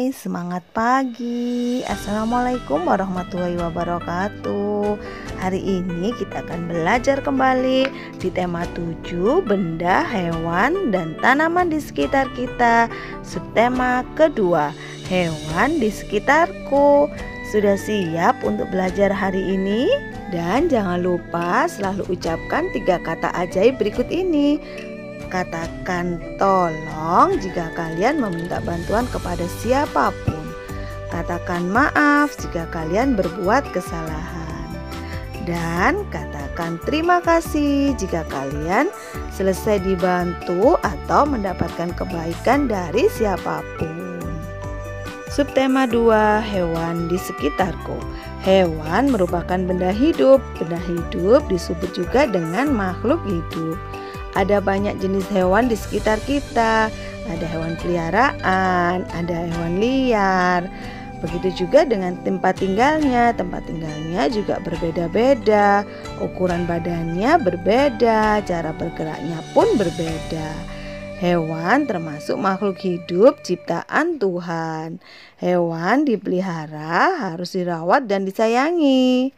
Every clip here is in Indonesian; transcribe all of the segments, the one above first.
Hai, semangat pagi. Assalamualaikum warahmatullahi wabarakatuh. Hari ini kita akan belajar kembali di tema 7, benda, hewan, dan tanaman di sekitar kita. Subtema kedua, hewan di sekitarku. Sudah siap untuk belajar hari ini? Dan jangan lupa selalu ucapkan 3 kata ajaib berikut ini. Katakan tolong jika kalian meminta bantuan kepada siapapun. Katakan maaf jika kalian berbuat kesalahan. Dan katakan terima kasih jika kalian selesai dibantu atau mendapatkan kebaikan dari siapapun. Subtema 2, hewan di sekitarku. Hewan merupakan benda hidup. Benda hidup disebut juga dengan makhluk hidup. Ada banyak jenis hewan di sekitar kita. Ada hewan peliharaan, ada hewan liar. Begitu juga dengan tempat tinggalnya. Tempat tinggalnya juga berbeda-beda. Ukuran badannya berbeda, cara bergeraknya pun berbeda. Hewan termasuk makhluk hidup ciptaan Tuhan. Hewan dipelihara harus dirawat dan disayangi.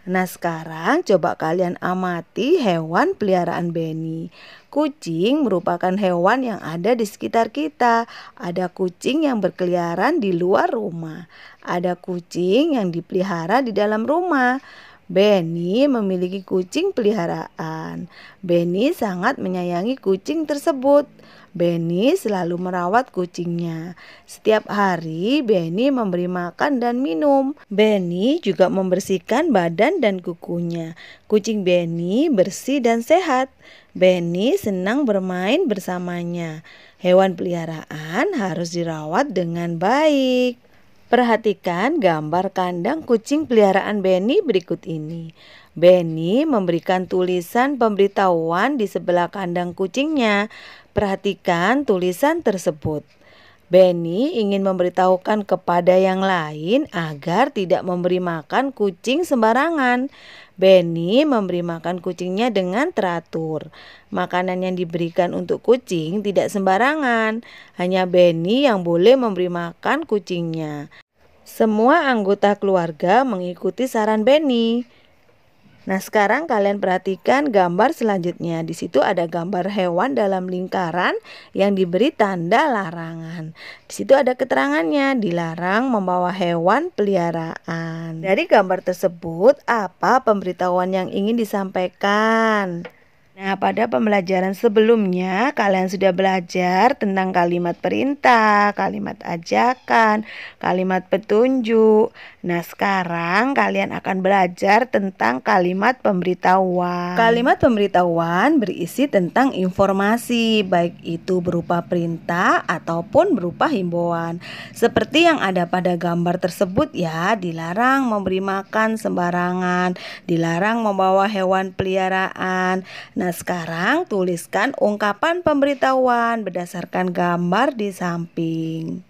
Nah, sekarang coba kalian amati hewan peliharaan Benny. Kucing merupakan hewan yang ada di sekitar kita. Ada kucing yang berkeliaran di luar rumah. Ada kucing yang dipelihara di dalam rumah. Benny memiliki kucing peliharaan. Benny sangat menyayangi kucing tersebut. Benny selalu merawat kucingnya. Setiap hari Benny memberi makan dan minum. Benny juga membersihkan badan dan kukunya. Kucing Benny bersih dan sehat. Benny senang bermain bersamanya. Hewan peliharaan harus dirawat dengan baik. Perhatikan gambar kandang kucing peliharaan Benny berikut ini. Benny memberikan tulisan pemberitahuan di sebelah kandang kucingnya. Perhatikan tulisan tersebut. Benny ingin memberitahukan kepada yang lain agar tidak memberi makan kucing sembarangan. Benny memberi makan kucingnya dengan teratur. Makanan yang diberikan untuk kucing tidak sembarangan. Hanya Benny yang boleh memberi makan kucingnya. Semua anggota keluarga mengikuti saran Benny. Nah, sekarang kalian perhatikan gambar selanjutnya. Di situ ada gambar hewan dalam lingkaran yang diberi tanda larangan. Di situ ada keterangannya, dilarang membawa hewan peliharaan. Dari gambar tersebut, apa pemberitahuan yang ingin disampaikan? Nah, pada pembelajaran sebelumnya kalian sudah belajar tentang kalimat perintah, kalimat ajakan, kalimat petunjuk. Nah, sekarang kalian akan belajar tentang kalimat pemberitahuan. Kalimat pemberitahuan berisi tentang informasi, baik itu berupa perintah ataupun berupa himbauan. Seperti yang ada pada gambar tersebut ya, dilarang memberi makan sembarangan, dilarang membawa hewan peliharaan. Nah, sekarang tuliskan ungkapan pemberitahuan berdasarkan gambar di samping.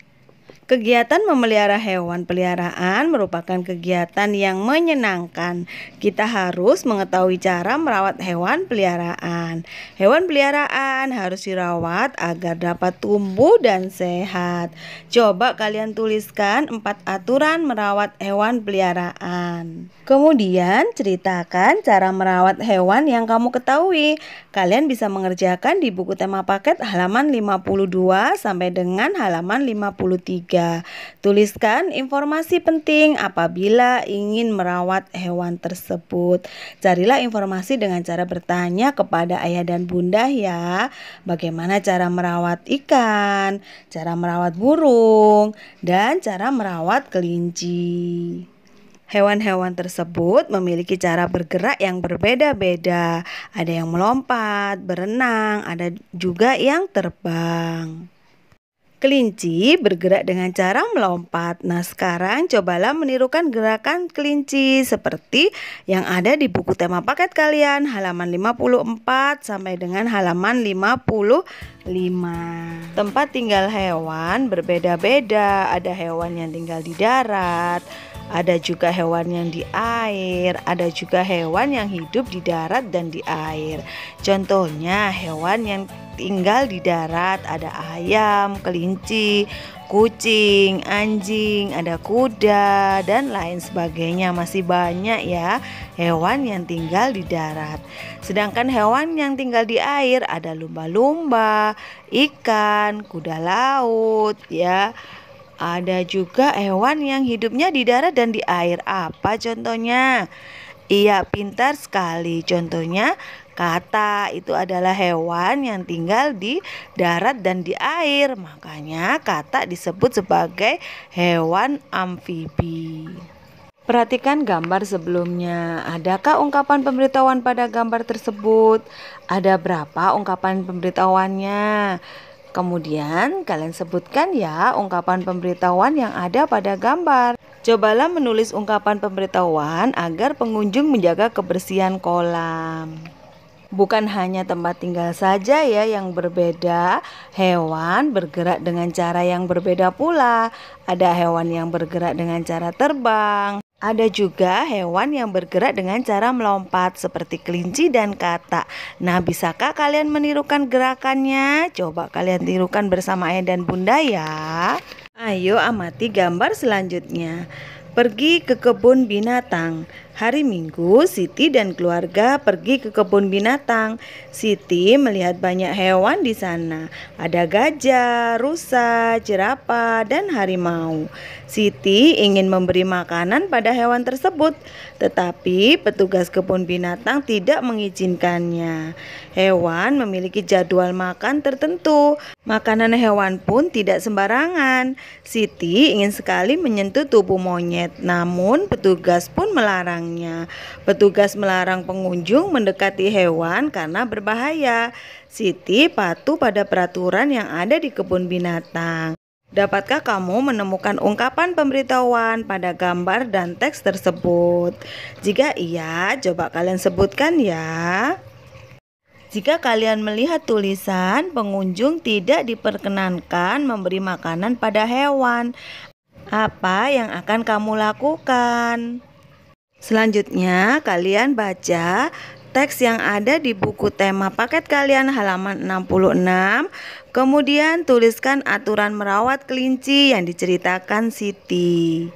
Kegiatan memelihara hewan peliharaan merupakan kegiatan yang menyenangkan. Kita harus mengetahui cara merawat hewan peliharaan. Hewan peliharaan harus dirawat agar dapat tumbuh dan sehat. Coba kalian tuliskan 4 aturan merawat hewan peliharaan. Kemudian ceritakan cara merawat hewan yang kamu ketahui. Kalian bisa mengerjakan di buku tema paket halaman 52 sampai dengan halaman 53. Tuliskan informasi penting apabila ingin merawat hewan tersebut. Carilah informasi dengan cara bertanya kepada ayah dan bunda ya. Bagaimana cara merawat ikan, cara merawat burung, dan cara merawat kelinci. Hewan-hewan tersebut memiliki cara bergerak yang berbeda-beda. Ada yang melompat, berenang, ada juga yang terbang. Kelinci bergerak dengan cara melompat. Nah, sekarang cobalah menirukan gerakan kelinci seperti yang ada di buku tema paket kalian halaman 54 sampai dengan halaman 55. Tempat tinggal hewan berbeda-beda. Ada hewan yang tinggal di darat, ada juga hewan yang di air, ada juga hewan yang hidup di darat dan di air. Contohnya hewan yang tinggal di darat. Ada ayam, kelinci, kucing, anjing, ada kuda, dan lain sebagainya. Masih banyak ya hewan yang tinggal di darat. Sedangkan hewan yang tinggal di air ada lumba-lumba, ikan, kuda laut ya. Ada juga hewan yang hidupnya di darat dan di air. Apa contohnya? Iya, pintar sekali. Contohnya kata, itu adalah hewan yang tinggal di darat dan di air. Makanya kata disebut sebagai hewan amfibi. Perhatikan gambar sebelumnya. Adakah ungkapan pemberitahuan pada gambar tersebut? Ada berapa ungkapan pemberitahuannya? Kemudian kalian sebutkan ya ungkapan pemberitahuan yang ada pada gambar. Cobalah menulis ungkapan pemberitahuan agar pengunjung menjaga kebersihan kolam. Bukan hanya tempat tinggal saja ya yang berbeda, hewan bergerak dengan cara yang berbeda pula. Ada hewan yang bergerak dengan cara terbang. Ada juga hewan yang bergerak dengan cara melompat seperti kelinci dan katak. Nah, bisakah kalian menirukan gerakannya? Coba kalian tirukan bersama ayah dan bunda ya. Ayo amati gambar selanjutnya. Pergi ke kebun binatang. Hari Minggu, Siti dan keluarga pergi ke kebun binatang. Siti melihat banyak hewan di sana. Ada gajah, rusa, jerapah, dan harimau. Siti ingin memberi makanan pada hewan tersebut, tetapi petugas kebun binatang tidak mengizinkannya. Hewan memiliki jadwal makan tertentu. Makanan hewan pun tidak sembarangan. Siti ingin sekali menyentuh tubuh monyet, namun petugas pun melarangnya. Petugas melarang pengunjung mendekati hewan karena berbahaya. Siti patuh pada peraturan yang ada di kebun binatang. Dapatkah kamu menemukan ungkapan pemberitahuan pada gambar dan teks tersebut? Jika iya, coba kalian sebutkan ya. Jika kalian melihat tulisan pengunjung tidak diperkenankan memberi makanan pada hewan, apa yang akan kamu lakukan? Selanjutnya, kalian baca teks yang ada di buku tema paket kalian halaman 66. Kemudian tuliskan aturan merawat kelinci yang diceritakan Siti.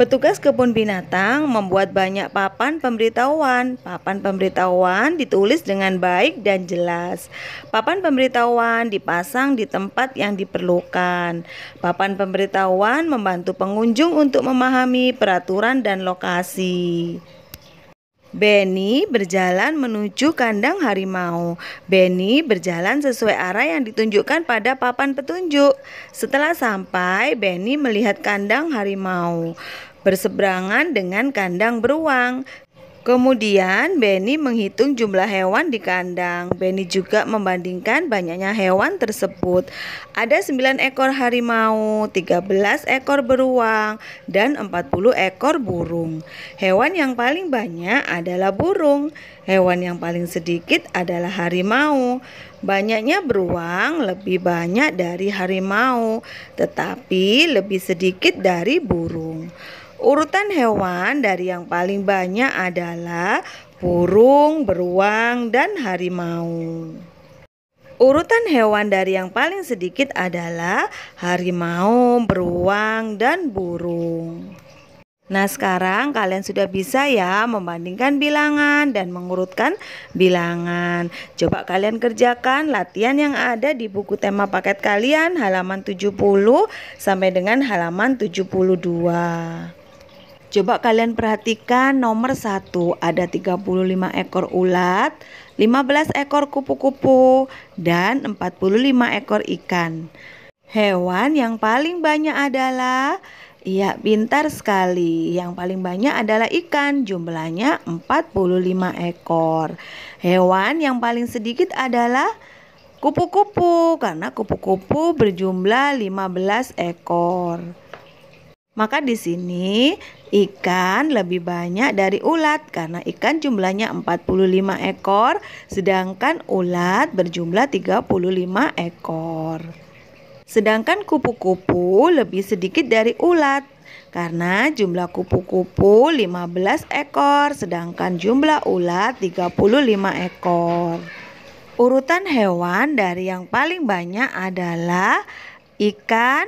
Petugas kebun binatang membuat banyak papan pemberitahuan. Papan pemberitahuan ditulis dengan baik dan jelas. Papan pemberitahuan dipasang di tempat yang diperlukan. Papan pemberitahuan membantu pengunjung untuk memahami peraturan dan lokasi. Benny berjalan menuju kandang harimau. Benny berjalan sesuai arah yang ditunjukkan pada papan petunjuk. Setelah sampai, Benny melihat kandang harimau berseberangan dengan kandang beruang. Kemudian Benny menghitung jumlah hewan di kandang. Benny juga membandingkan banyaknya hewan tersebut. Ada 9 ekor harimau, 13 ekor beruang, dan 40 ekor burung. Hewan yang paling banyak adalah burung. Hewan yang paling sedikit adalah harimau. Banyaknya beruang lebih banyak dari harimau, tetapi lebih sedikit dari burung. Urutan hewan dari yang paling banyak adalah burung, beruang, dan harimau. Urutan hewan dari yang paling sedikit adalah harimau, beruang, dan burung. Nah, sekarang kalian sudah bisa ya membandingkan bilangan dan mengurutkan bilangan. Coba kalian kerjakan latihan yang ada di buku tema paket kalian halaman 70 sampai dengan halaman 72. Coba kalian perhatikan nomor 1, ada 35 ekor ulat, 15 ekor kupu-kupu, dan 45 ekor ikan. Hewan yang paling banyak adalah, iya pintar sekali, yang paling banyak adalah ikan, jumlahnya 45 ekor. Hewan yang paling sedikit adalah kupu-kupu, karena kupu-kupu berjumlah 15 ekor. Maka di sini ikan lebih banyak dari ulat karena ikan jumlahnya 45 ekor, sedangkan ulat berjumlah 35 ekor. Sedangkan kupu-kupu lebih sedikit dari ulat karena jumlah kupu-kupu 15 ekor, sedangkan jumlah ulat 35 ekor. Urutan hewan dari yang paling banyak adalah ikan,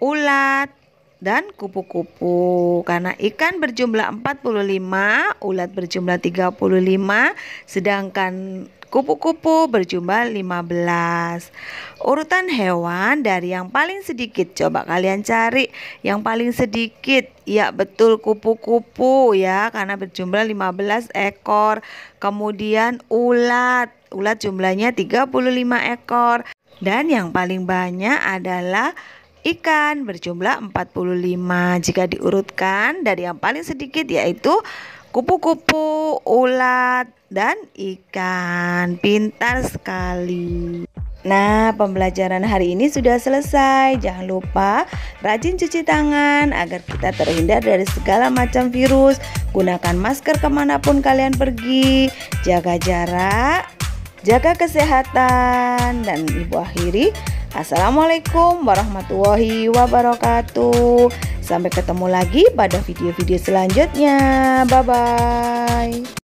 ulat, dan kupu-kupu. Karena ikan berjumlah 45, ulat berjumlah 35, sedangkan kupu-kupu berjumlah 15. Urutan hewan dari yang paling sedikit. Coba kalian cari yang paling sedikit. Ya betul, kupu-kupu ya, karena berjumlah 15 ekor. Kemudian ulat. Ulat jumlahnya 35 ekor. Dan yang paling banyak adalah ikan berjumlah 45. Jika diurutkan dari yang paling sedikit yaitu kupu-kupu, ulat, dan ikan. Pintar sekali. Nah, pembelajaran hari ini sudah selesai. Jangan lupa rajin cuci tangan agar kita terhindar dari segala macam virus. Gunakan masker kemanapun kalian pergi. Jaga jarak, jaga kesehatan. Dan ibu akhiri, assalamualaikum warahmatullahi wabarakatuh. Sampai ketemu lagi pada video-video selanjutnya. Bye-bye.